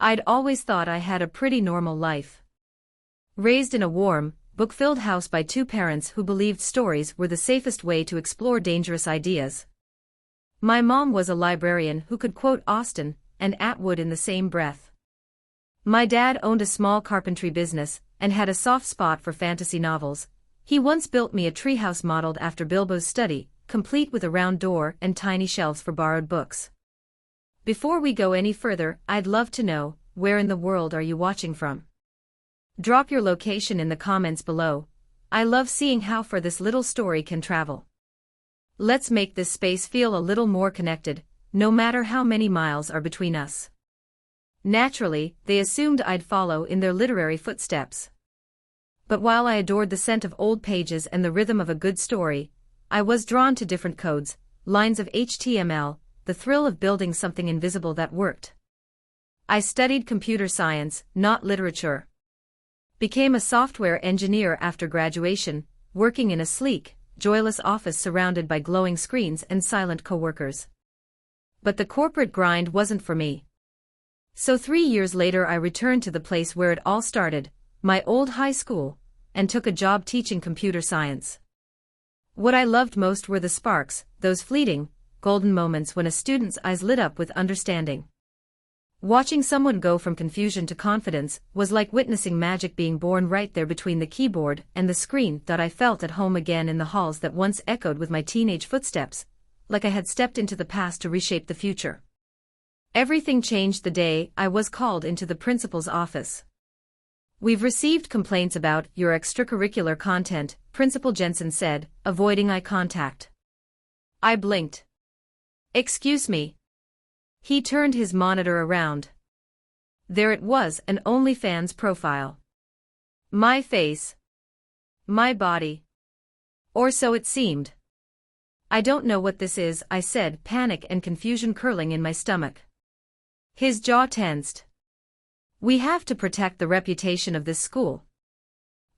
I'd always thought I had a pretty normal life. Raised in a warm, book-filled house by two parents who believed stories were the safest way to explore dangerous ideas. My mom was a librarian who could quote Austen and Atwood in the same breath. My dad owned a small carpentry business and had a soft spot for fantasy novels. He once built me a treehouse modeled after Bilbo's study, complete with a round door and tiny shelves for borrowed books. Before we go any further, I'd love to know, where in the world are you watching from? Drop your location in the comments below. I love seeing how far this little story can travel. Let's make this space feel a little more connected, no matter how many miles are between us. Naturally, they assumed I'd follow in their literary footsteps. But while I adored the scent of old pages and the rhythm of a good story, I was drawn to different codes, lines of HTML, the thrill of building something invisible that worked. I studied computer science, not literature. Became a software engineer after graduation, working in a sleek, joyless office surrounded by glowing screens and silent coworkers. But the corporate grind wasn't for me. So 3 years later I returned to the place where it all started, my old high school, and took a job teaching computer science. What I loved most were the sparks, those fleeting, golden moments when a student's eyes lit up with understanding. Watching someone go from confusion to confidence was like witnessing magic being born right there between the keyboard and the screen. That I felt at home again in the halls that once echoed with my teenage footsteps, like I had stepped into the past to reshape the future. Everything changed the day I was called into the principal's office. "We've received complaints about your extracurricular content," Principal Jensen said, avoiding eye contact. I blinked. "Excuse me." He turned his monitor around. There it was, an OnlyFans profile. My face. My body. Or so it seemed. "I don't know what this is," I said, panic and confusion curling in my stomach. His jaw tensed. "We have to protect the reputation of this school.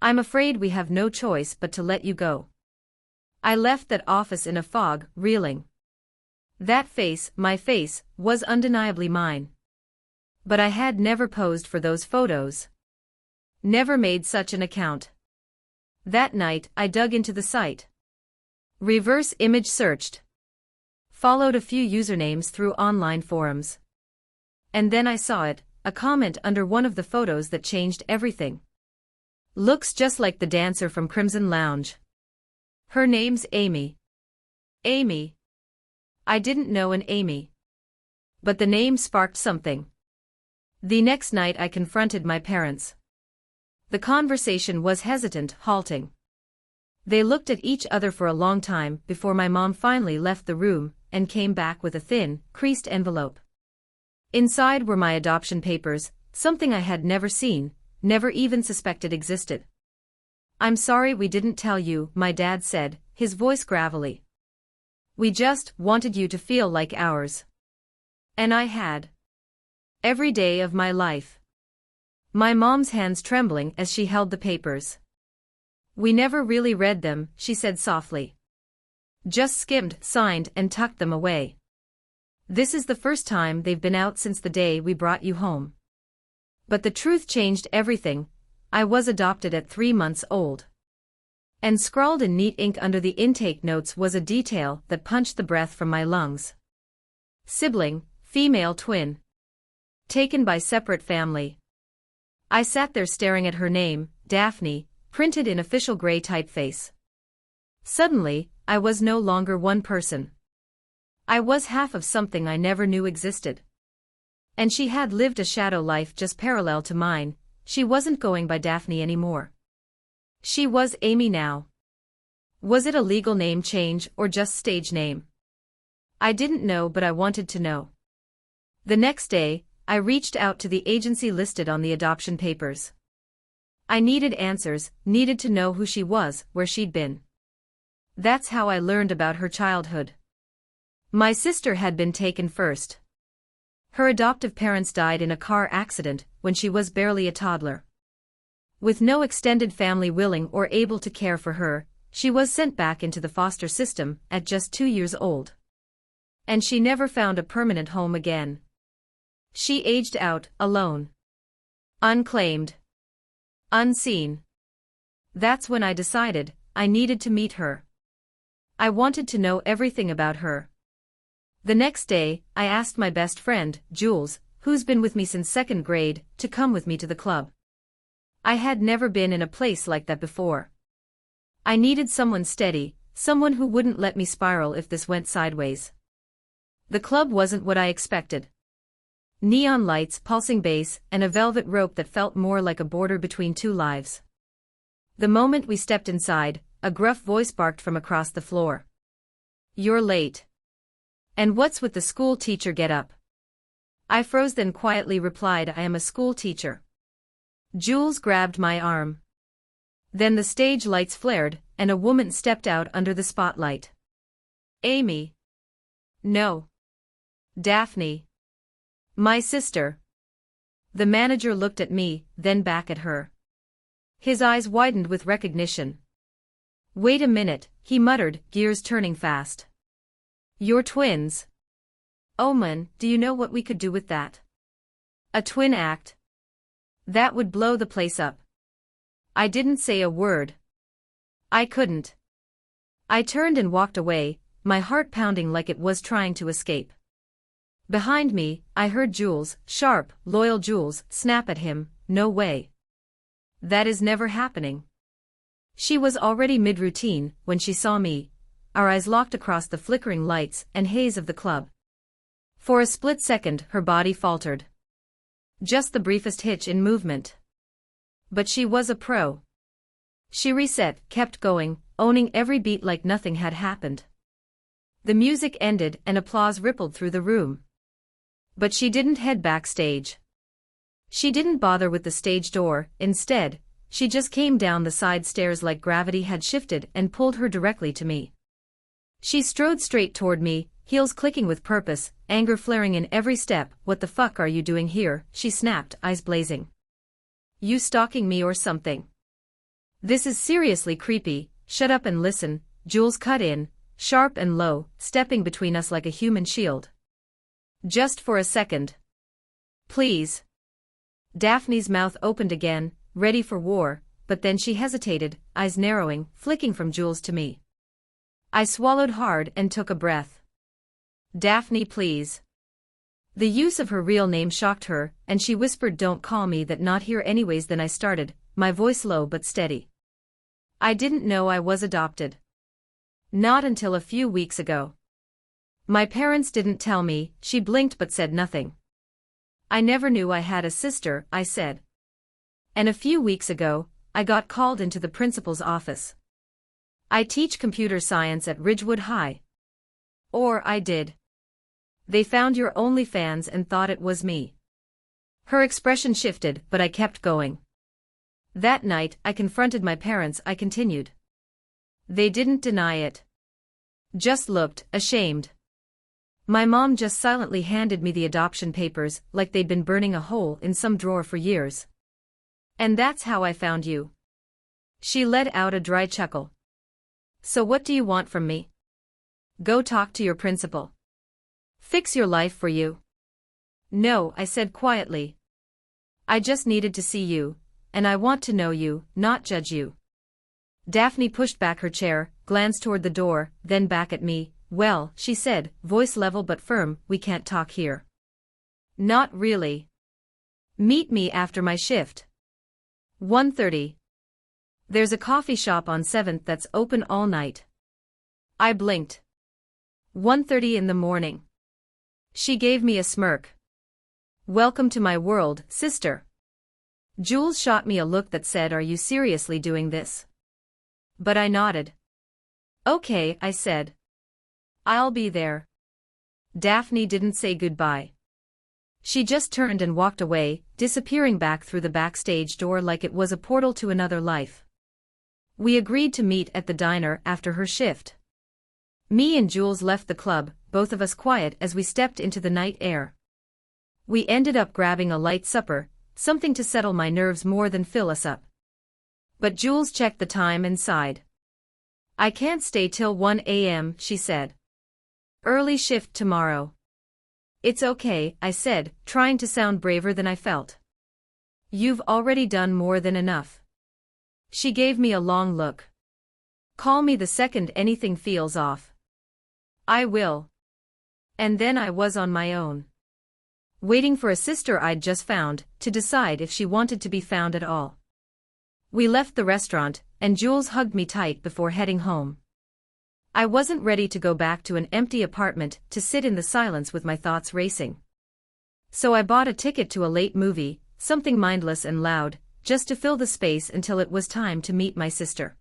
I'm afraid we have no choice but to let you go." I left that office in a fog, reeling. That face, my face, was undeniably mine. But I had never posed for those photos. Never made such an account. That night, I dug into the site. Reverse image searched. Followed a few usernames through online forums. And then I saw it, a comment under one of the photos that changed everything. "Looks just like the dancer from Crimson Lounge. Her name's Amy." Amy. I didn't know an Amy. But the name sparked something. The next night I confronted my parents. The conversation was hesitant, halting. They looked at each other for a long time before my mom finally left the room and came back with a thin, creased envelope. Inside were my adoption papers, something I had never seen, never even suspected existed. "I'm sorry we didn't tell you," my dad said, his voice gravelly. "We just wanted you to feel like ours." And I had. Every day of my life. My mom's hands trembling as she held the papers. "We never really read them," she said softly. "Just skimmed, signed, and tucked them away. This is the first time they've been out since the day we brought you home." But the truth changed everything. I was adopted at 3 months old. And scrawled in neat ink under the intake notes was a detail that punched the breath from my lungs. Sibling, female twin. Taken by separate family. I sat there staring at her name, Daphne, printed in official gray typeface. Suddenly, I was no longer one person. I was half of something I never knew existed. And she had lived a shadow life just parallel to mine. She wasn't going by Daphne anymore. She was Amy now. Was it a legal name change or just stage name? I didn't know, but I wanted to know. The next day, I reached out to the agency listed on the adoption papers. I needed answers, needed to know who she was, where she'd been. That's how I learned about her childhood. My sister had been taken first. Her adoptive parents died in a car accident when she was barely a toddler. With no extended family willing or able to care for her, she was sent back into the foster system at just 2 years old. And she never found a permanent home again. She aged out, alone. Unclaimed. Unseen. That's when I decided I needed to meet her. I wanted to know everything about her. The next day, I asked my best friend, Jules, who's been with me since second grade, to come with me to the club. I had never been in a place like that before. I needed someone steady, someone who wouldn't let me spiral if this went sideways. The club wasn't what I expected. Neon lights, pulsing bass, and a velvet rope that felt more like a border between two lives. The moment we stepped inside, a gruff voice barked from across the floor. "You're late." "And what's with the school teacher get-up?" I froze, then quietly replied, "I am a school teacher." Jules grabbed my arm. Then the stage lights flared, and a woman stepped out under the spotlight. "Amy." "No. Daphne. My sister." The manager looked at me, then back at her. His eyes widened with recognition. "Wait a minute," he muttered, gears turning fast. "You're twins. Oh man, do you know what we could do with that? A twin act? That would blow the place up." I didn't say a word. I couldn't. I turned and walked away, my heart pounding like it was trying to escape. Behind me, I heard Jules, sharp, loyal Jules, snap at him, "No way. That is never happening." She was already mid-routine when she saw me, our eyes locked across the flickering lights and haze of the club. For a split second, her body faltered. Just the briefest hitch in movement. But she was a pro. She reset, kept going, owning every beat like nothing had happened. The music ended and applause rippled through the room. But she didn't head backstage. She didn't bother with the stage door. Instead, she just came down the side stairs like gravity had shifted and pulled her directly to me. She strode straight toward me, heels clicking with purpose, anger flaring in every step. "What the fuck are you doing here?" she snapped, eyes blazing. "You stalking me or something? This is seriously creepy." "Shut up and listen," Jules cut in, sharp and low, stepping between us like a human shield. "Just for a second. Please." Daphne's mouth opened again, ready for war, but then she hesitated, eyes narrowing, flicking from Jules to me. I swallowed hard and took a breath. "Daphne, please." The use of her real name shocked her, and she whispered, "Don't call me that, not here anyways." Then I started, my voice low but steady. "I didn't know I was adopted. Not until a few weeks ago. My parents didn't tell me." She blinked but said nothing. "I never knew I had a sister," I said. "And a few weeks ago, I got called into the principal's office. I teach computer science at Ridgewood High. Or I did. They found your OnlyFans and thought it was me." Her expression shifted, but I kept going. "That night, I confronted my parents," I continued. "They didn't deny it. Just looked ashamed. My mom just silently handed me the adoption papers, like they'd been burning a hole in some drawer for years. And that's how I found you." She let out a dry chuckle. "So what do you want from me? Go talk to your principal. Fix your life for you." "No," I said quietly. "I just needed to see you, and I want to know you, not judge you." Daphne pushed back her chair, glanced toward the door, then back at me. "Well," she said, voice level but firm, "we can't talk here." "Not really. Meet me after my shift. 1:30. There's a coffee shop on 7th that's open all night." I blinked. 1:30 in the morning. She gave me a smirk. "Welcome to my world, sister." Jules shot me a look that said, "Are you seriously doing this?" But I nodded. "Okay," I said. "I'll be there." Daphne didn't say goodbye. She just turned and walked away, disappearing back through the backstage door like it was a portal to another life. We agreed to meet at the diner after her shift. Me and Jules left the club, both of us quiet as we stepped into the night air. We ended up grabbing a light supper, something to settle my nerves more than fill us up. But Jules checked the time and sighed. "I can't stay till 1 a.m., she said. "Early shift tomorrow." It's okay, I said, trying to sound braver than I felt. You've already done more than enough. She gave me a long look. Call me the second anything feels off. I will. And then I was on my own. Waiting for a sister I'd just found, to decide if she wanted to be found at all. We left the restaurant, and Jules hugged me tight before heading home. I wasn't ready to go back to an empty apartment to sit in the silence with my thoughts racing. So I bought a ticket to a late movie, something mindless and loud, just to fill the space until it was time to meet my sister.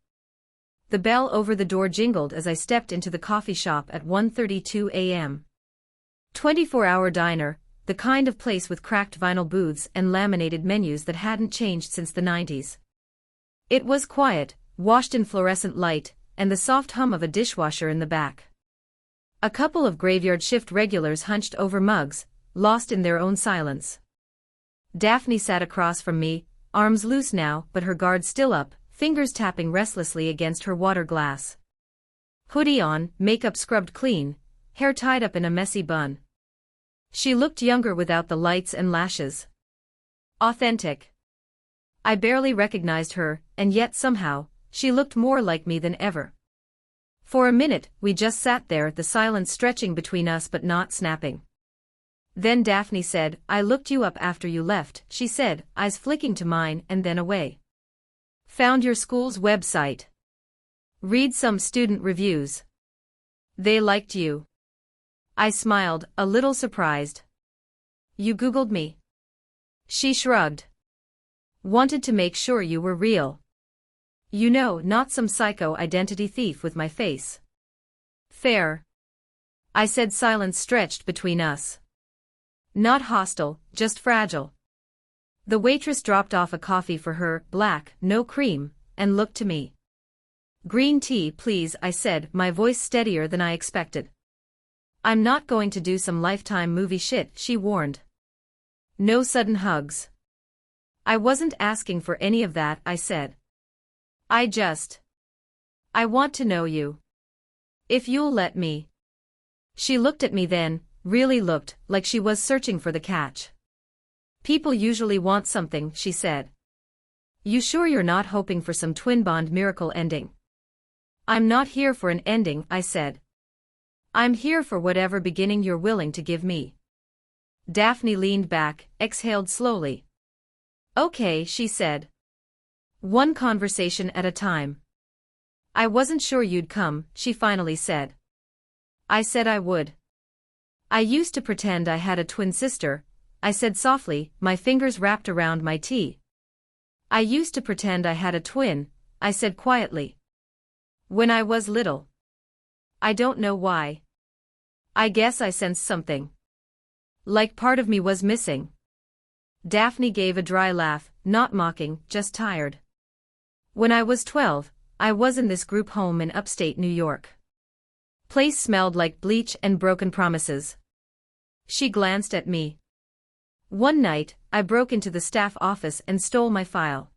The bell over the door jingled as I stepped into the coffee shop at 1:32 a.m. 24-hour diner, the kind of place with cracked vinyl booths and laminated menus that hadn't changed since the 90s. It was quiet, washed in fluorescent light, and the soft hum of a dishwasher in the back. A couple of graveyard shift regulars hunched over mugs, lost in their own silence. Daphne sat across from me, arms loose now but her guard still up, fingers tapping restlessly against her water glass. Hoodie on, makeup scrubbed clean, hair tied up in a messy bun. She looked younger without the lights and lashes. Authentic. I barely recognized her, and yet somehow, she looked more like me than ever. For a minute, we just sat there, the silence stretching between us but not snapping. Then Daphne said, "I looked you up after you left," she said, eyes flicking to mine and then away. "Found your school's website. Read some student reviews. They liked you." I smiled, a little surprised. "You Googled me?" She shrugged. "Wanted to make sure you were real. You know, not some psycho identity thief with my face." "Fair," I said, silence stretched between us. "Not hostile, just fragile." The waitress dropped off a coffee for her, black, no cream, and looked to me. "Green tea, please," I said, my voice steadier than I expected. "I'm not going to do some Lifetime movie shit," she warned. "No sudden hugs." "I wasn't asking for any of that," I said. I want to know you. If you'll let me." She looked at me then, really looked, like she was searching for the catch. "People usually want something," she said. "You sure you're not hoping for some twin bond miracle ending?" "I'm not here for an ending," I said. "I'm here for whatever beginning you're willing to give me." Daphne leaned back, exhaled slowly. "Okay," she said. "One conversation at a time." "I wasn't sure you'd come," she finally said. I said I would. "I used to pretend I had a twin sister," I said softly, my fingers wrapped around my tea. "I used to pretend I had a twin," I said quietly. "When I was little. I don't know why. I guess I sensed something. Like part of me was missing." Daphne gave a dry laugh, not mocking, just tired. "When I was 12, I was in this group home in upstate New York. Place smelled like bleach and broken promises." She glanced at me. "One night, I broke into the staff office and stole my file.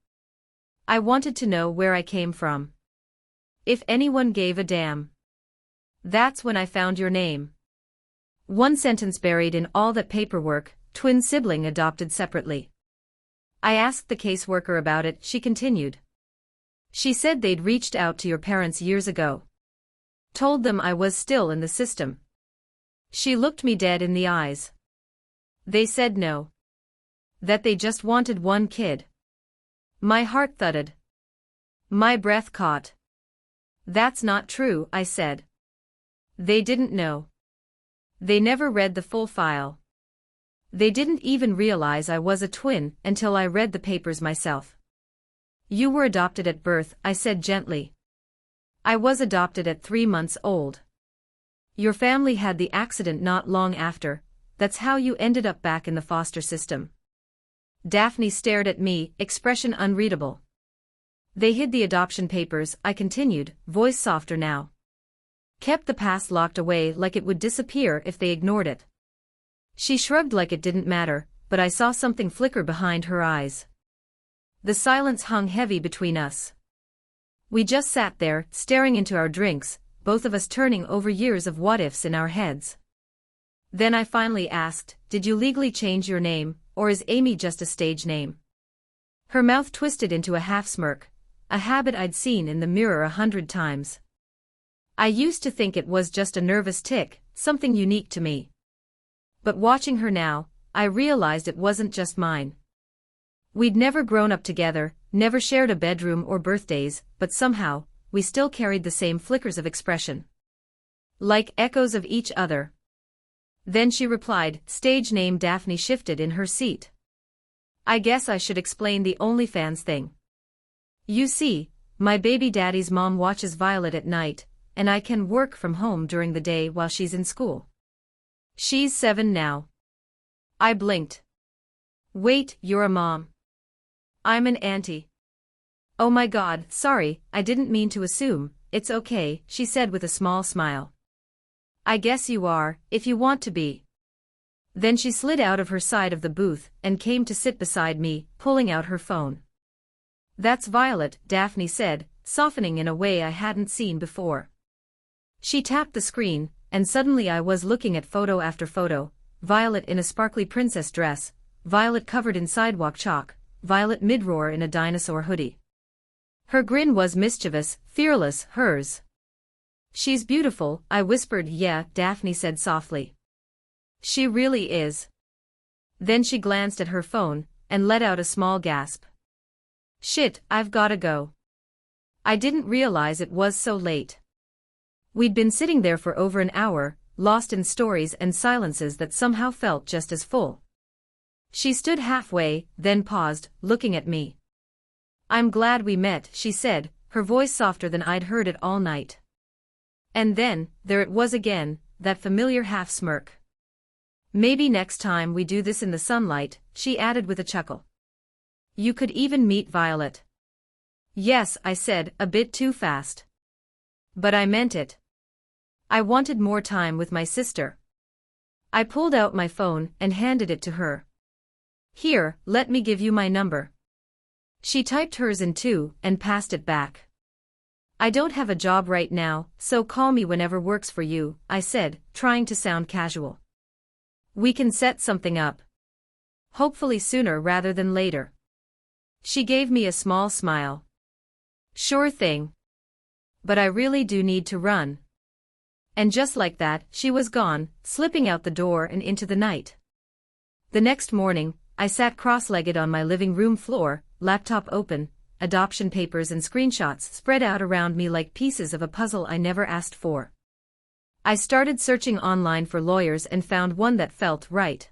I wanted to know where I came from. If anyone gave a damn. That's when I found your name. One sentence buried in all that paperwork, twin sibling adopted separately. I asked the caseworker about it," she continued. "She said they'd reached out to your parents years ago. Told them I was still in the system." She looked me dead in the eyes. "They said no. That they just wanted one kid." My heart thudded. My breath caught. "That's not true," I said. "They didn't know. They never read the full file. They didn't even realize I was a twin until I read the papers myself." "You were adopted at birth," I said gently. "I was adopted at 3 months old. Your family had the accident not long after. That's how you ended up back in the foster system." Daphne stared at me, expression unreadable. "They hid the adoption papers," I continued, voice softer now. "Kept the past locked away like it would disappear if they ignored it." She shrugged like it didn't matter, but I saw something flicker behind her eyes. The silence hung heavy between us. We just sat there, staring into our drinks, both of us turning over years of what-ifs in our heads. Then I finally asked, did you legally change your name, or is Amy just a stage name? Her mouth twisted into a half-smirk, a habit I'd seen in the mirror 100 times. I used to think it was just a nervous tic, something unique to me. But watching her now, I realized it wasn't just mine. We'd never grown up together, never shared a bedroom or birthdays, but somehow, we still carried the same flickers of expression. Like echoes of each other. Then she replied, stage name. Daphne shifted in her seat. I guess I should explain the OnlyFans thing. You see, my baby daddy's mom watches Violet at night, and I can work from home during the day while she's in school. She's 7 now. I blinked. Wait, you're a mom? I'm an auntie. Oh my God, sorry, I didn't mean to assume. It's okay, she said with a small smile. I guess you are, if you want to be. Then she slid out of her side of the booth and came to sit beside me, pulling out her phone. That's Violet, Daphne said, softening in a way I hadn't seen before. She tapped the screen, and suddenly I was looking at photo after photo, Violet in a sparkly princess dress, Violet covered in sidewalk chalk, Violet mid-roar in a dinosaur hoodie. Her grin was mischievous, fearless, hers. She's beautiful, I whispered. Yeah, Daphne said softly. She really is. Then she glanced at her phone, and let out a small gasp. Shit, I've gotta go. I didn't realize it was so late. We'd been sitting there for over an hour, lost in stories and silences that somehow felt just as full. She stood halfway, then paused, looking at me. I'm glad we met, she said, her voice softer than I'd heard it all night. And then, there it was again, that familiar half-smirk. Maybe next time we do this in the sunlight, she added with a chuckle. You could even meet Violet. Yes, I said, a bit too fast. But I meant it. I wanted more time with my sister. I pulled out my phone and handed it to her. Here, let me give you my number. She typed hers in too and passed it back. I don't have a job right now, so call me whenever works for you, I said, trying to sound casual. We can set something up. Hopefully sooner rather than later. She gave me a small smile. Sure thing. But I really do need to run. And just like that, she was gone, slipping out the door and into the night. The next morning, I sat cross-legged on my living room floor, laptop open, adoption papers and screenshots spread out around me like pieces of a puzzle I never asked for. I started searching online for lawyers and found one that felt right.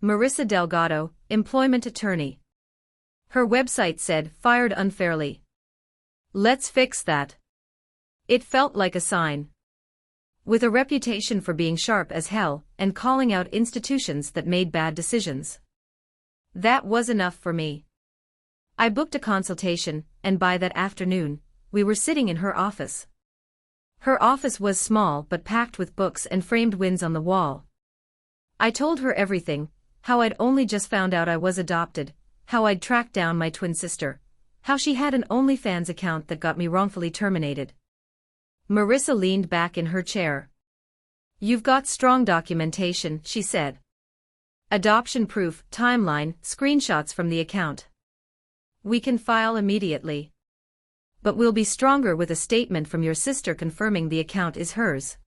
Marissa Delgado, employment attorney. Her website said, fired unfairly. Let's fix that. It felt like a sign. With a reputation for being sharp as hell and calling out institutions that made bad decisions. That was enough for me. I booked a consultation, and by that afternoon, we were sitting in her office. Her office was small but packed with books and framed winds on the wall. I told her everything, how I'd only just found out I was adopted, how I'd tracked down my twin sister, how she had an OnlyFans account that got me wrongfully terminated. Marissa leaned back in her chair. You've got strong documentation, she said. Adoption proof, timeline, screenshots from the account. We can file immediately. But we'll be stronger with a statement from your sister confirming the account is hers.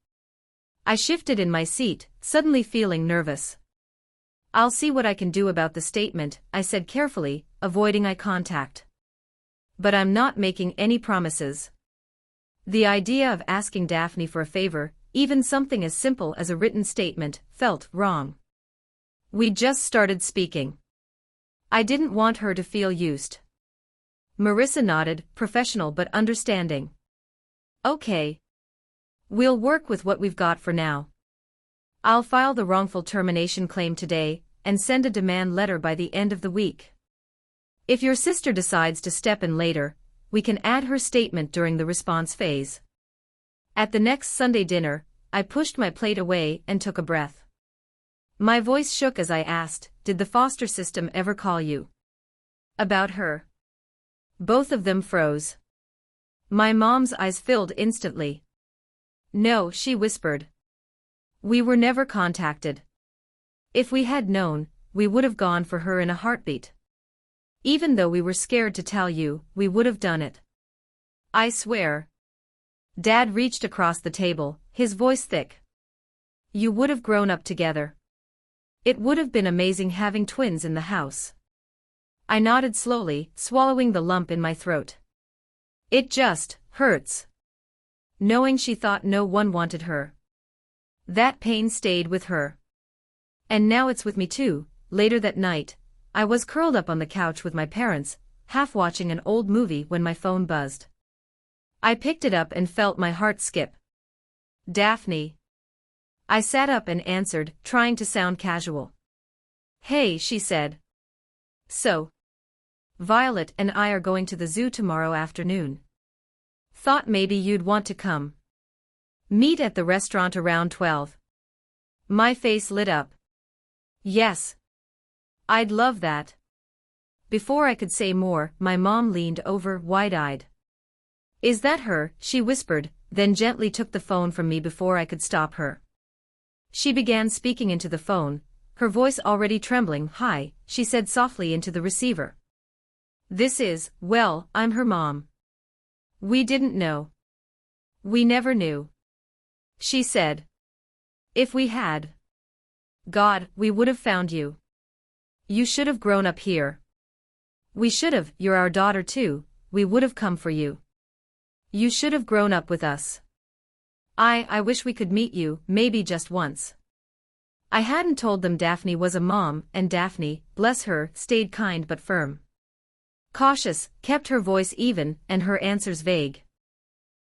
I shifted in my seat, suddenly feeling nervous. I'll see what I can do about the statement, I said carefully, avoiding eye contact. But I'm not making any promises. The idea of asking Daphne for a favor, even something as simple as a written statement, felt wrong. We just started speaking. I didn't want her to feel used. Marissa nodded, professional but understanding. Okay. We'll work with what we've got for now. I'll file the wrongful termination claim today, and send a demand letter by the end of the week. If your sister decides to step in later, we can add her statement during the response phase. At the next Sunday dinner, I pushed my plate away and took a breath. My voice shook as I asked, did the foster system ever call you? About her? Both of them froze. My mom's eyes filled instantly. No, she whispered. We were never contacted. If we had known, we would have gone for her in a heartbeat. Even though we were scared to tell you, we would have done it. I swear. Dad reached across the table, his voice thick. You would have grown up together. It would have been amazing having twins in the house. I nodded slowly, swallowing the lump in my throat. It just hurts. Knowing she thought no one wanted her. That pain stayed with her. And now it's with me too. Later that night, I was curled up on the couch with my parents, half watching an old movie when my phone buzzed. I picked it up and felt my heart skip. Daphne. I sat up and answered, trying to sound casual. Hey, she said. So. Violet and I are going to the zoo tomorrow afternoon. Thought maybe you'd want to come. Meet at the restaurant around 12. My face lit up. Yes. I'd love that. Before I could say more, my mom leaned over, wide-eyed. Is that her? She whispered, then gently took the phone from me before I could stop her. She began speaking into the phone, her voice already trembling. Hi, she said softly into the receiver. This is, well, I'm her mom. We didn't know. We never knew. She said. If we had. God, we would have found you. You should have grown up here. We should have, you're our daughter too, we would have come for you. You should have grown up with us. I wish we could meet you, maybe just once. I hadn't told them Daphne was a mom, and Daphne, bless her, stayed kind but firm. Cautious, kept her voice even, and her answers vague.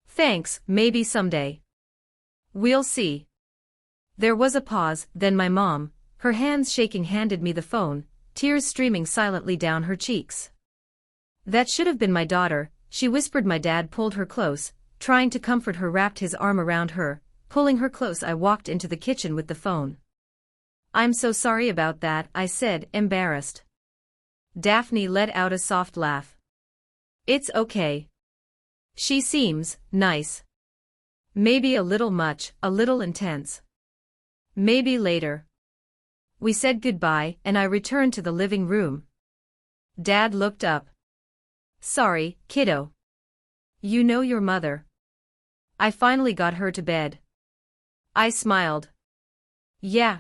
Thanks, maybe someday. We'll see. There was a pause, then my mom, her hands shaking, handed me the phone, tears streaming silently down her cheeks. That should have been my daughter, she whispered. My dad pulled her close, trying to comfort her, wrapped his arm around her, pulling her close. I walked into the kitchen with the phone. I'm so sorry about that, I said, embarrassed. Daphne let out a soft laugh. It's okay. She seems nice. Maybe a little much, a little intense. Maybe later. We said goodbye, and I returned to the living room. Dad looked up. Sorry, kiddo. You know your mother. I finally got her to bed. I smiled. Yeah.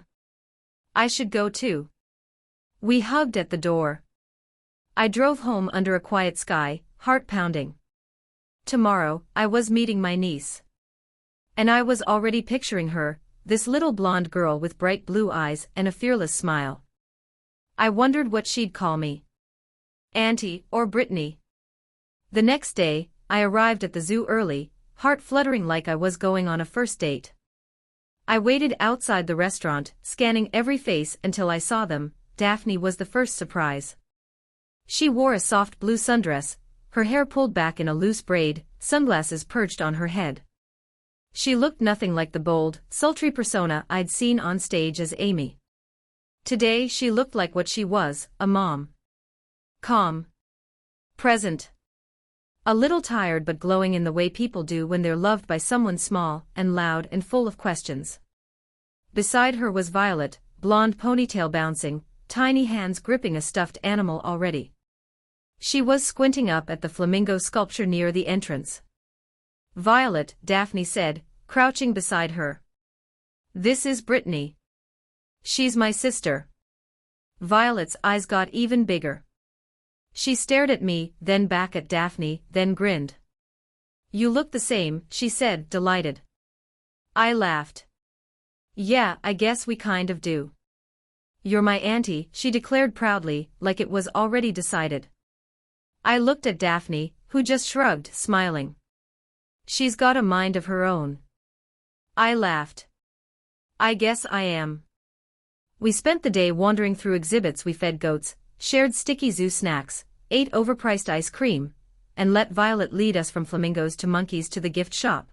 I should go too. We hugged at the door. I drove home under a quiet sky, heart pounding. Tomorrow, I was meeting my niece. And I was already picturing her, this little blonde girl with bright blue eyes and a fearless smile. I wondered what she'd call me. Auntie or Brittany. The next day, I arrived at the zoo early, heart fluttering like I was going on a first date. I waited outside the restaurant, scanning every face until I saw them. Daphne was the first surprise. She wore a soft blue sundress, her hair pulled back in a loose braid, sunglasses perched on her head. She looked nothing like the bold, sultry persona I'd seen on stage as Amy. Today she looked like what she was, a mom. Calm. Present. A little tired but glowing in the way people do when they're loved by someone small and loud and full of questions. Beside her was Violet, blonde ponytail bouncing, tiny hands gripping a stuffed animal already. She was squinting up at the flamingo sculpture near the entrance. Violet, Daphne said, crouching beside her. This is Brittany. She's my sister. Violet's eyes got even bigger. She stared at me, then back at Daphne, then grinned. You look the same, she said, delighted. I laughed. Yeah, I guess we kind of do. You're my auntie, she declared proudly, like it was already decided. I looked at Daphne, who just shrugged, smiling. She's got a mind of her own. I laughed. I guess I am. We spent the day wandering through exhibits. We fed goats, shared sticky zoo snacks, ate overpriced ice cream, and let Violet lead us from flamingos to monkeys to the gift shop.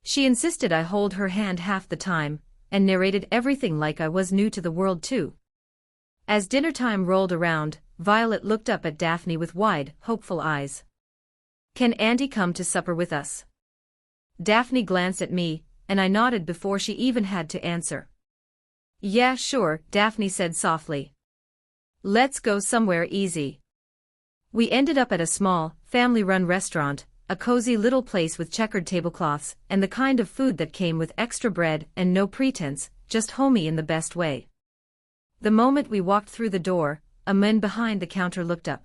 She insisted I hold her hand half the time, and narrated everything like I was new to the world too. As dinner time rolled around, Violet looked up at Daphne with wide, hopeful eyes. Can Auntie come to supper with us? Daphne glanced at me, and I nodded before she even had to answer. Yeah, sure, Daphne said softly. Let's go somewhere easy. We ended up at a small, family-run restaurant, a cozy little place with checkered tablecloths, and the kind of food that came with extra bread and no pretense, just homey in the best way. The moment we walked through the door, a man behind the counter looked up.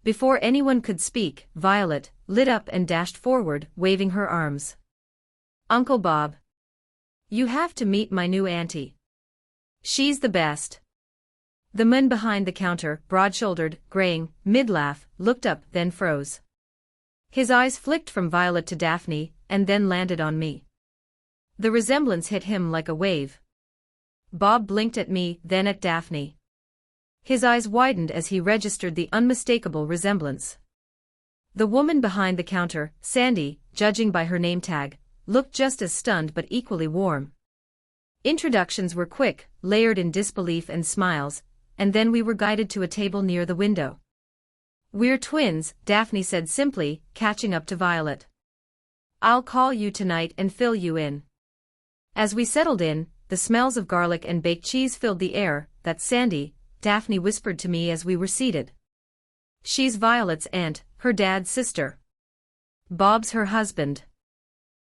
Before anyone could speak, Violet lit up and dashed forward, waving her arms. Uncle Bob. You have to meet my new auntie. She's the best. The man behind the counter, broad-shouldered, graying, mid-laugh, looked up, then froze. His eyes flicked from Violet to Daphne, and then landed on me. The resemblance hit him like a wave. Bob blinked at me, then at Daphne. His eyes widened as he registered the unmistakable resemblance. The woman behind the counter, Sandy, judging by her name tag, looked just as stunned but equally warm. Introductions were quick, layered in disbelief and smiles, and then we were guided to a table near the window. We're twins, Daphne said simply, catching up to Violet. I'll call you tonight and fill you in. As we settled in, the smells of garlic and baked cheese filled the air. That's Sandy, Daphne whispered to me as we were seated. She's Violet's aunt, her dad's sister. Bob's her husband.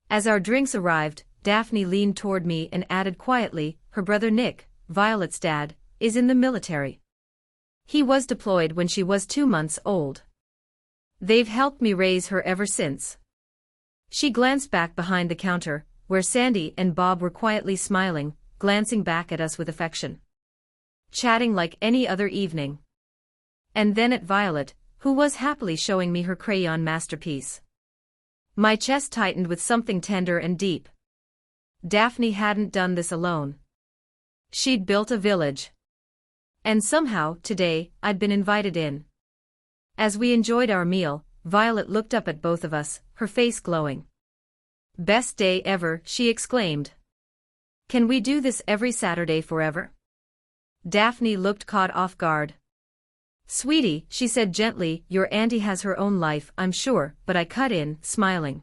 As our drinks arrived, Daphne leaned toward me and added quietly, her brother Nick, Violet's dad, is in the military. He was deployed when she was 2 months old. They've helped me raise her ever since. She glanced back behind the counter, where Sandy and Bob were quietly smiling, glancing back at us with affection. Chatting like any other evening. And then at Violet, who was happily showing me her crayon masterpiece. My chest tightened with something tender and deep. Daphne hadn't done this alone. She'd built a village. And somehow, today, I'd been invited in. As we enjoyed our meal, Violet looked up at both of us, her face glowing. Best day ever, she exclaimed. Can we do this every Saturday forever? Daphne looked caught off guard. Sweetie, she said gently, your auntie has her own life, I'm sure, but I cut in, smiling.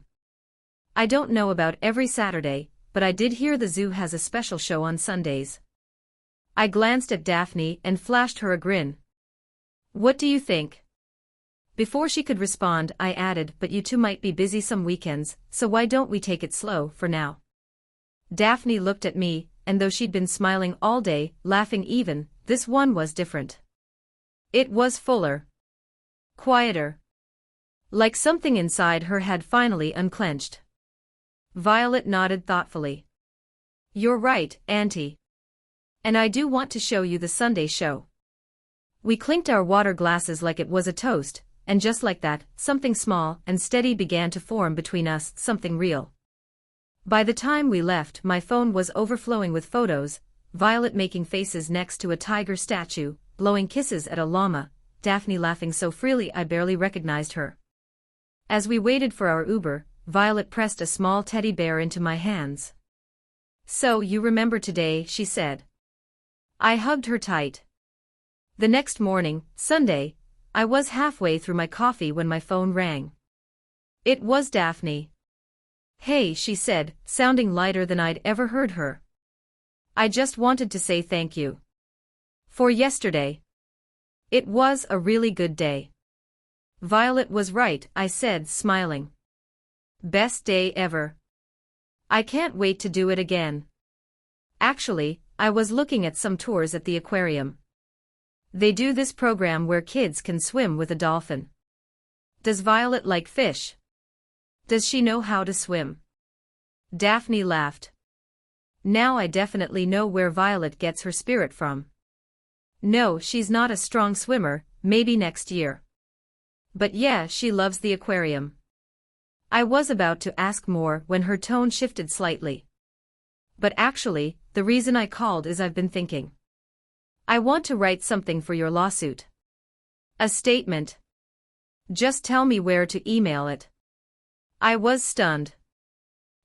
I don't know about every Saturday, but I did hear the zoo has a special show on Sundays. I glanced at Daphne and flashed her a grin. What do you think? Before she could respond, I added, but you two might be busy some weekends, so why don't we take it slow for now? Daphne looked at me, and though she'd been smiling all day, laughing even, this one was different. It was fuller. Quieter. Like something inside her had finally unclenched. Violet nodded thoughtfully. You're right, Auntie. And I do want to show you the Sunday show. We clinked our water glasses like it was a toast, and just like that, something small and steady began to form between us, something real. By the time we left, my phone was overflowing with photos, Violet making faces next to a tiger statue, blowing kisses at a llama, Daphne laughing so freely I barely recognized her. As we waited for our Uber, Violet pressed a small teddy bear into my hands. So you remember today, she said. I hugged her tight. The next morning, Sunday, I was halfway through my coffee when my phone rang. It was Daphne. Hey, she said, sounding lighter than I'd ever heard her. I just wanted to say thank you. For yesterday. It was a really good day. Violet was right, I said, smiling. Best day ever. I can't wait to do it again. Actually, I was looking at some tours at the aquarium. They do this program where kids can swim with a dolphin. Does Violet like fish? Does she know how to swim? Daphne laughed. Now I definitely know where Violet gets her spirit from. No, she's not a strong swimmer, maybe next year. But yeah, she loves the aquarium. I was about to ask more when her tone shifted slightly. But actually, the reason I called is I've been thinking. I want to write something for your lawsuit. A statement. Just tell me where to email it. I was stunned.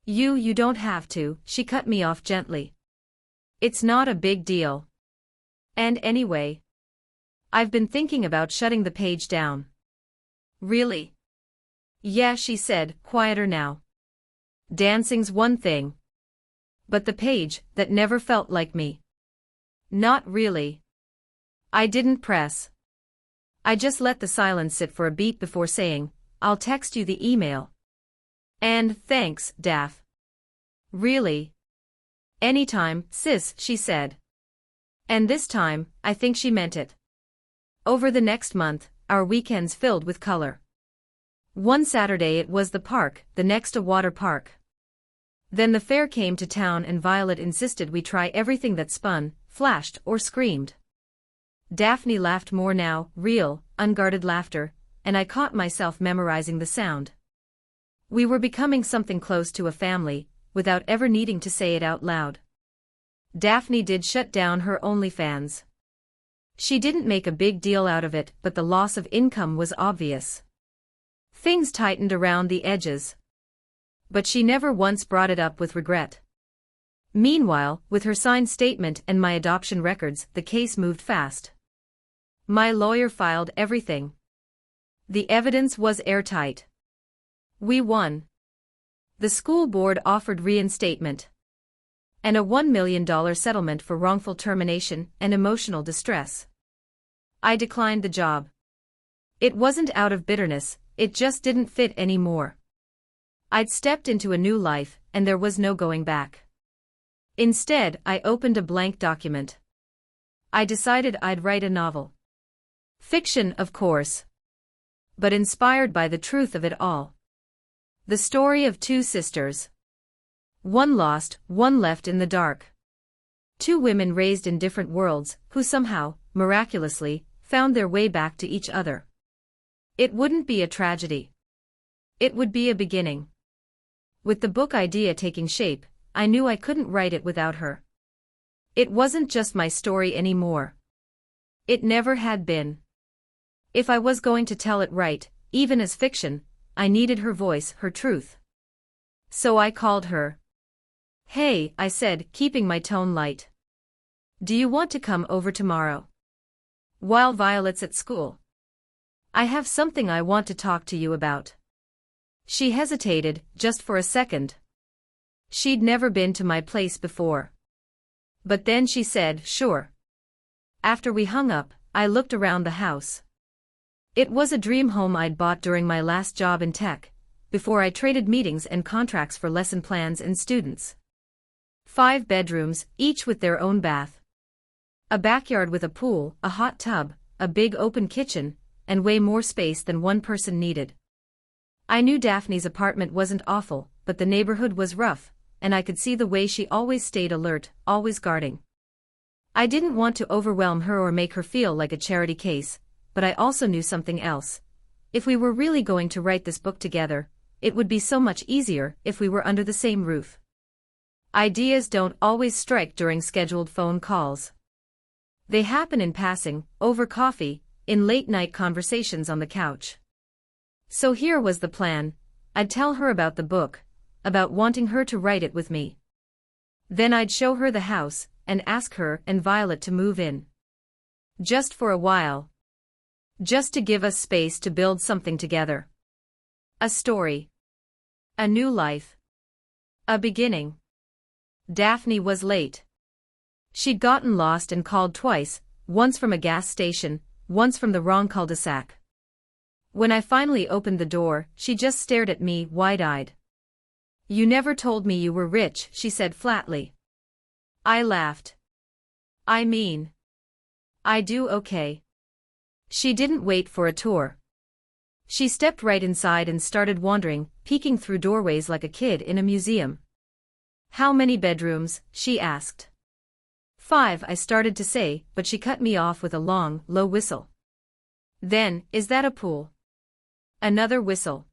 You don't have to, she cut me off gently. It's not a big deal. And anyway, I've been thinking about shutting the page down. Really? Yeah, she said, quieter now. Dancing's one thing, But the page that never felt like me. Not really. I didn't press. I just let the silence sit for a beat before saying, "I'll text you the email." "And thanks, Daph." "Really?" "Anytime, sis," she said. And this time, I think she meant it. Over the next month, our weekends filled with color. One Saturday it was the park, the next a water park. Then the fair came to town and Violet insisted we try everything that spun, flashed, or screamed. Daphne laughed more now, real, unguarded laughter, and I caught myself memorizing the sound. We were becoming something close to a family, without ever needing to say it out loud. Daphne did shut down her OnlyFans. She didn't make a big deal out of it, but the loss of income was obvious. Things tightened around the edges. But she never once brought it up with regret. Meanwhile, with her signed statement and my adoption records, the case moved fast. My lawyer filed everything. The evidence was airtight. We won. The school board offered reinstatement. And a $1 million settlement for wrongful termination and emotional distress. I declined the job. It wasn't out of bitterness, it just didn't fit anymore. I'd stepped into a new life, and there was no going back. Instead, I opened a blank document. I decided I'd write a novel. Fiction, of course. But inspired by the truth of it all. The story of two sisters. One lost, one left in the dark. Two women raised in different worlds, who somehow, miraculously, found their way back to each other. It wouldn't be a tragedy. It would be a beginning. With the book idea taking shape, I knew I couldn't write it without her. It wasn't just my story anymore. It never had been. If I was going to tell it right, even as fiction, I needed her voice, her truth. So I called her. "Hey," I said, keeping my tone light. "Do you want to come over tomorrow? While Violet's at school? I have something I want to talk to you about." She hesitated, just for a second. She'd never been to my place before. But then she said, "Sure." After we hung up, I looked around the house. It was a dream home I'd bought during my last job in tech, before I traded meetings and contracts for lesson plans and students. 5 bedrooms, each with their own bath. A backyard with a pool, a hot tub, a big open kitchen, and way more space than one person needed. I knew Daphne's apartment wasn't awful, but the neighborhood was rough, and I could see the way she always stayed alert, always guarding. I didn't want to overwhelm her or make her feel like a charity case, but I also knew something else. If we were really going to write this book together, it would be so much easier if we were under the same roof. Ideas don't always strike during scheduled phone calls. They happen in passing, over coffee, in late-night conversations on the couch. So here was the plan. I'd tell her about the book, about wanting her to write it with me. Then I'd show her the house, and ask her and Violet to move in. Just for a while. Just to give us space to build something together. A story. A new life. A beginning. Daphne was late. She'd gotten lost and called twice, once from a gas station, once from the wrong cul-de-sac. When I finally opened the door, she just stared at me, wide-eyed. "You never told me you were rich," she said flatly. I laughed. "I mean, I do okay." She didn't wait for a tour. She stepped right inside and started wandering, peeking through doorways like a kid in a museum. "How many bedrooms?" she asked. 5, I started to say, but she cut me off with a long, low whistle. Then, "Is that a pool?" Another whistle.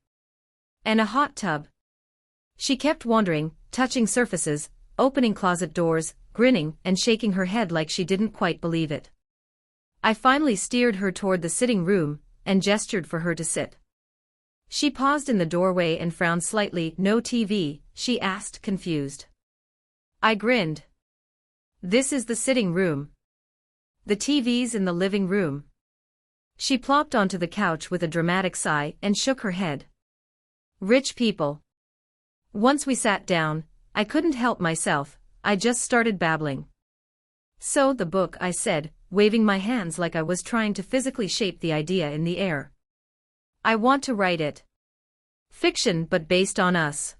"And a hot tub?" She kept wandering, touching surfaces, opening closet doors, grinning and shaking her head like she didn't quite believe it. I finally steered her toward the sitting room, and gestured for her to sit. She paused in the doorway and frowned slightly. "No TV?" she asked, confused. I grinned. "This is the sitting room. The TV's in the living room." She plopped onto the couch with a dramatic sigh and shook her head. "Rich people." Once we sat down, I couldn't help myself, I just started babbling. So the book, I said, waving my hands like I was trying to physically shape the idea in the air. I want to write it. Fiction but based on us.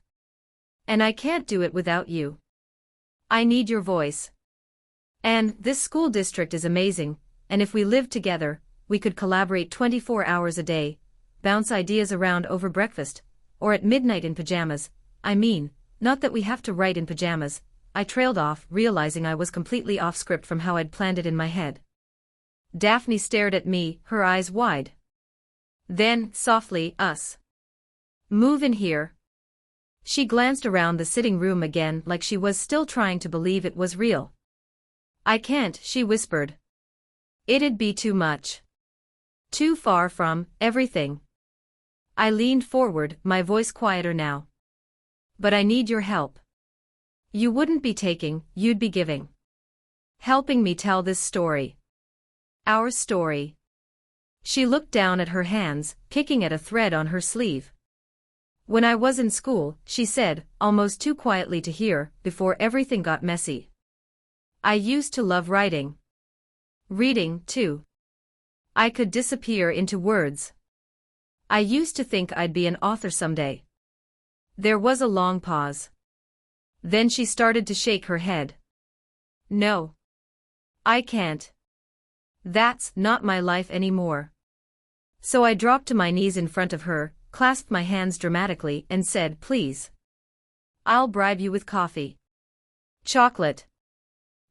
And I can't do it without you. I need your voice. And this school district is amazing, and if we lived together, we could collaborate 24 hours a day, bounce ideas around over breakfast, or at midnight in pajamas. I mean, not that we have to write in pajamas. I trailed off, realizing I was completely off script from how I'd planned it in my head. Daphne stared at me, her eyes wide. Then, softly, us. Move in here. She glanced around the sitting room again like she was still trying to believe it was real. I can't, she whispered. It'd be too much. Too far from everything. I leaned forward, my voice quieter now. But I need your help. You wouldn't be taking, you'd be giving. Helping me tell this story. Our story. She looked down at her hands, picking at a thread on her sleeve. When I was in school, she said, almost too quietly to hear, before everything got messy. I used to love writing. Reading, too. I could disappear into words. I used to think I'd be an author someday. There was a long pause. Then she started to shake her head. No. I can't. That's not my life anymore. So I dropped to my knees in front of her, clasped my hands dramatically, and said, please. I'll bribe you with coffee. Chocolate.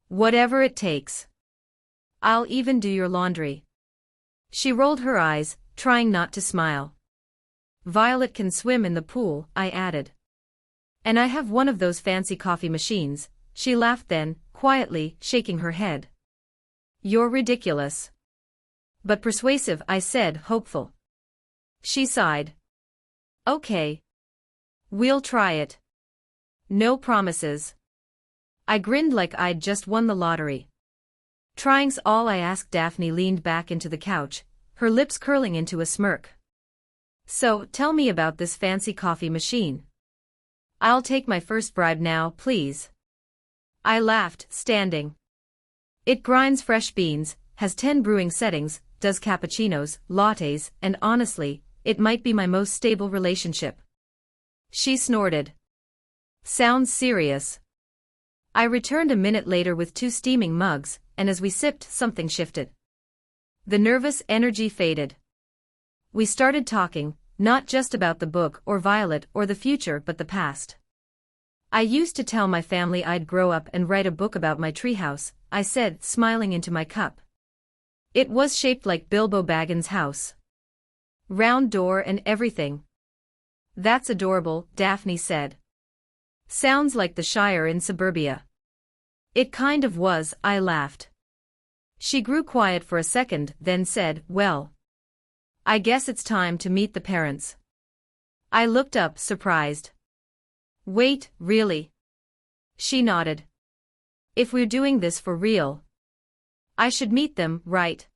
Whatever it takes. I'll even do your laundry. She rolled her eyes, trying not to smile. Violet can swim in the pool, I added. And I have one of those fancy coffee machines. She laughed then, quietly, shaking her head. You're ridiculous. But persuasive, I said, hopeful. She sighed. Okay. We'll try it. No promises. I grinned like I'd just won the lottery. Trying's all I asked. Daphne leaned back into the couch, her lips curling into a smirk. So, tell me about this fancy coffee machine. I'll take my first bribe now, please. I laughed, standing. It grinds fresh beans, has 10 brewing settings, does cappuccinos, lattes, and honestly, it might be my most stable relationship. She snorted. Sounds serious. I returned a minute later with 2 steaming mugs, and as we sipped, something shifted. The nervous energy faded. We started talking, not just about the book or Violet or the future but the past. I used to tell my family I'd grow up and write a book about my treehouse, I said, smiling into my cup. It was shaped like Bilbo Baggins' house. Round door and everything. That's adorable, Daphne said. Sounds like the Shire in suburbia. It kind of was, I laughed. She grew quiet for a second, then said, well, I guess it's time to meet the parents. I looked up, surprised. Wait, really? She nodded. If we're doing this for real, I should meet them, right?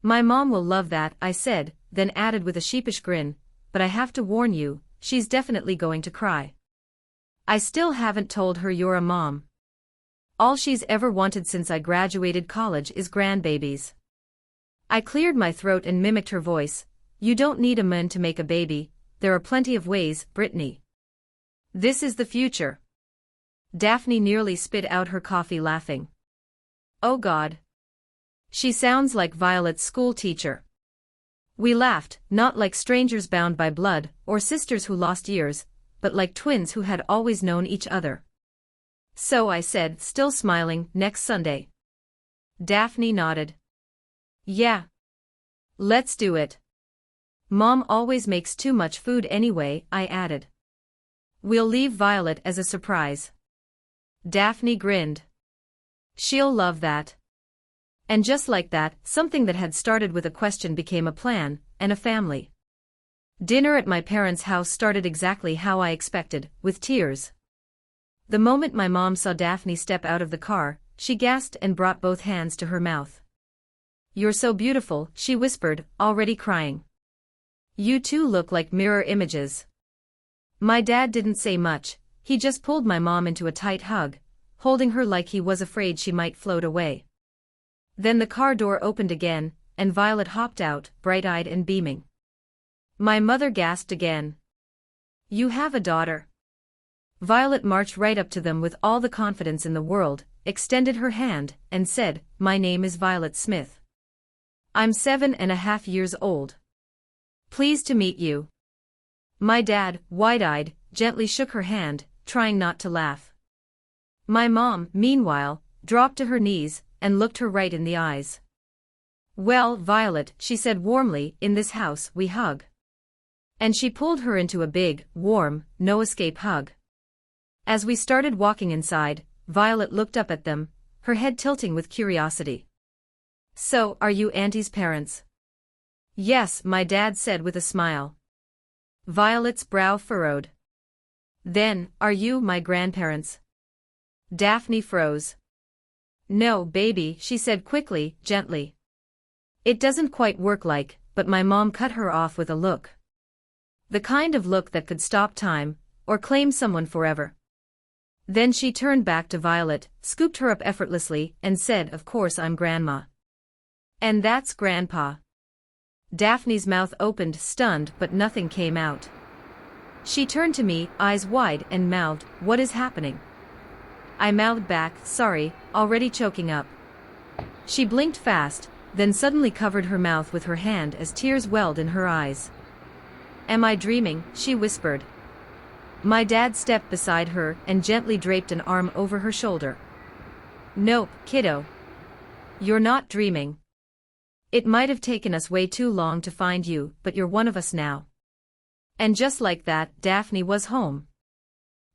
My mom will love that, I said, then added with a sheepish grin, but I have to warn you, she's definitely going to cry. I still haven't told her you're a mom. All she's ever wanted since I graduated college is grandbabies. I cleared my throat and mimicked her voice. You don't need a man to make a baby, there are plenty of ways, Brittany. This is the future. Daphne nearly spit out her coffee laughing. Oh God. She sounds like Violet's school teacher. We laughed, not like strangers bound by blood, or sisters who lost years, but like twins who had always known each other. So I said, still smiling, next Sunday. Daphne nodded. Yeah. Let's do it. Mom always makes too much food anyway, I added. We'll leave Violet as a surprise. Daphne grinned. She'll love that. And just like that, something that had started with a question became a plan, and a family. Dinner at my parents' house started exactly how I expected, with tears. The moment my mom saw Daphne step out of the car, she gasped and brought both hands to her mouth. You're so beautiful, she whispered, already crying. You two look like mirror images. My dad didn't say much, he just pulled my mom into a tight hug, holding her like he was afraid she might float away. Then the car door opened again, and Violet hopped out, bright-eyed and beaming. My mother gasped again. You have a daughter. Violet marched right up to them with all the confidence in the world, extended her hand, and said, My name is Violet Smith. I'm 7.5 years old. Pleased to meet you. My dad, wide-eyed, gently shook her hand, trying not to laugh. My mom, meanwhile, dropped to her knees, and looked her right in the eyes. Well, Violet, she said warmly, in this house we hug. And she pulled her into a big, warm, no-escape hug. As we started walking inside, Violet looked up at them, her head tilting with curiosity. So, are you Auntie's parents? Yes, my dad said with a smile. Violet's brow furrowed. Then, are you my grandparents? Daphne froze. No, baby, she said quickly, gently. It doesn't quite work like, but my mom cut her off with a look. The kind of look that could stop time, or claim someone forever. Then she turned back to Violet, scooped her up effortlessly, and said, Of course I'm Grandma. And that's Grandpa. Daphne's mouth opened, stunned, but nothing came out. She turned to me, eyes wide, and mouthed, What is happening? I mouthed back, Sorry, already choking up. She blinked fast, then suddenly covered her mouth with her hand as tears welled in her eyes. Am I dreaming? She whispered. My dad stepped beside her and gently draped an arm over her shoulder. Nope, kiddo. You're not dreaming. It might have taken us way too long to find you, but you're one of us now. And just like that, Daphne was home.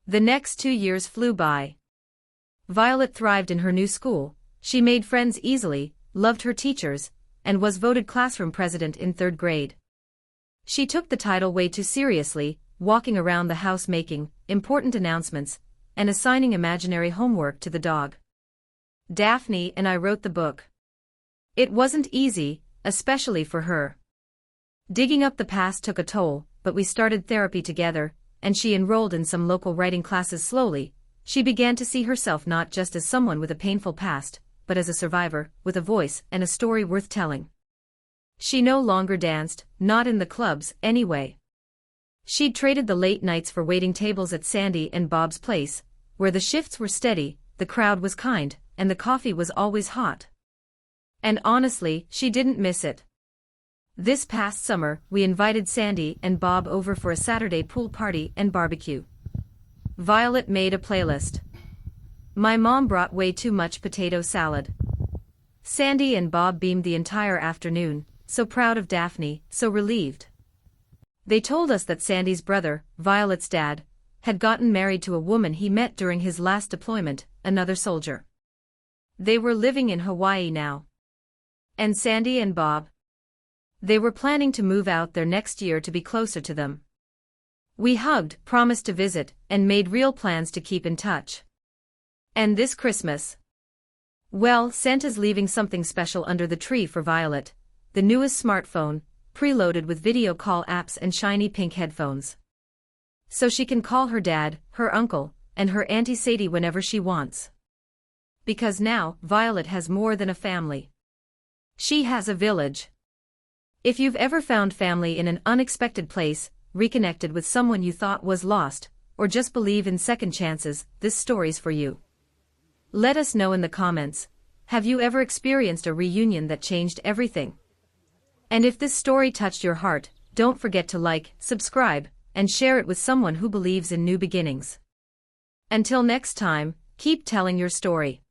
The next 2 years flew by. Violet thrived in her new school, she made friends easily, loved her teachers, and was voted classroom president in 3rd grade. She took the title way too seriously, walking around the house making important announcements, and assigning imaginary homework to the dog. Daphne and I wrote the book. It wasn't easy, especially for her. Digging up the past took a toll, but we started therapy together, and she enrolled in some local writing classes slowly. She began to see herself not just as someone with a painful past, but as a survivor, with a voice and a story worth telling. She no longer danced, not in the clubs, anyway. She'd traded the late nights for waiting tables at Sandy and Bob's place, where the shifts were steady, the crowd was kind, and the coffee was always hot. And honestly, she didn't miss it. This past summer, we invited Sandy and Bob over for a Saturday pool party and barbecue. Violet made a playlist. My mom brought way too much potato salad. Sandy and Bob beamed the entire afternoon, so proud of Daphne, so relieved. They told us that Sandy's brother, Violet's dad, had gotten married to a woman he met during his last deployment, another soldier. They were living in Hawaii now. And Sandy and Bob? They were planning to move out there next year to be closer to them. We hugged, promised to visit, and made real plans to keep in touch. And this Christmas? Well, Santa's leaving something special under the tree for Violet, the newest smartphone, preloaded with video call apps and shiny pink headphones. So she can call her dad, her uncle, and her Auntie Sadie whenever she wants. Because now, Violet has more than a family. She has a village. If you've ever found family in an unexpected place, reconnected with someone you thought was lost, or just believe in second chances, this story's for you. Let us know in the comments, have you ever experienced a reunion that changed everything? And if this story touched your heart, don't forget to like, subscribe, and share it with someone who believes in new beginnings. Until next time, keep telling your story.